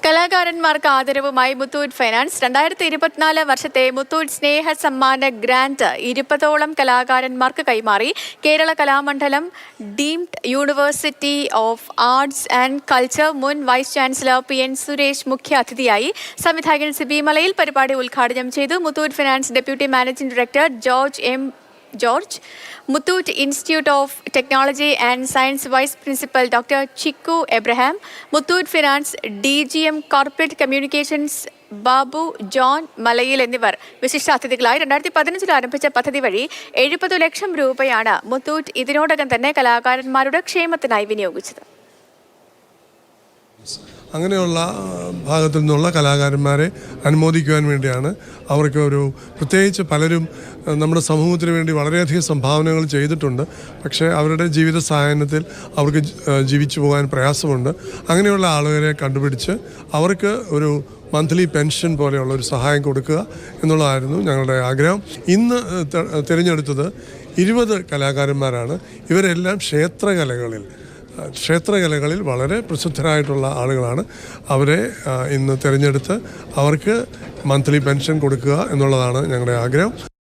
കലാകാരന്മാർക്ക് ആദരവുമായി മുത്തൂറ്റ് ഫൈനാൻസ് 2024 വർഷത്തെ മുത്തൂറ്റ് സ്നേഹ സമ്മാന ഗ്രാന്റ് 20ഓളം കലാകാരന്മാർക്ക് കൈമാറി. Kerala Kalamandalam deemed university of arts and culture മുൻ വൈസ് ചാൻസലർ PN സുരേഷ് മുഖ്യ അതിഥിയായി. സംവിധായകൻ സിബി മലയിൽ പരിപാടി ഉദ്ഘാടനം ചെയ്തു. Muthoot finance deputy managing director George, Muthoot institute of technology and science vice principal doctor Chikku Abraham, Muthoot finance DGM corporate communications Babu John Malayil എന്നിവർ വിശിഷ്ടാതിഥികളായി. 2015 ആരംഭിച്ച പദ്ധതി വഴി 70 ലക്ഷം രൂപയാണ് മുത്തൂറ്റ് ഇതിനോടകം തന്നെ കലാകാരന്മാരുടെ ക്ഷേമത്തിനായി വിനിയോഗിച്ചത്. അങ്ങനെയുള്ള ഭാഗത്തു നിന്നുള്ള കലാകാരന്മാരെ അനുമോദിക്കുവാൻ വേണ്ടിയാണ്. അവർക്ക് പ്രത്യേകിച്ച് പലരും നമ്മുടെ സമൂഹത്തിന് വേണ്ടി വളരെയധികം സംഭാവനകൾ ചെയ്തിട്ടുണ്ട്. പക്ഷേ അവരുടെ ജീവിത സായാഹ്നത്തിൽ അവർക്ക് ജീവിച്ചു പോകാൻ പ്രയാസമുണ്ട്. അങ്ങനെയുള്ള ആളുകളെ കണ്ടുപിടിച്ച് അവർക്ക് ഒരു മന്ത്ലി പെൻഷൻ പോലെയുള്ള ഒരു സഹായം കൊടുക്കുക എന്നുള്ളതായിരുന്നു ഞങ്ങളുടെ ആഗ്രഹം. ഇന്ന് തിരഞ്ഞെടുത്തത് 20 കലാകാരന്മാരാണ്. ഇവരെല്ലാം ക്ഷേത്രകലകളിൽ വളരെ പ്രസിദ്ധരായിട്ടുള്ള ആളുകളാണ്. അവരെ ഇന്ന് തിരഞ്ഞെടുത്ത് അവർക്ക് മന്ത്ലി പെൻഷൻ കൊടുക്കുക എന്നുള്ളതാണ് ഞങ്ങളുടെ ആഗ്രഹം.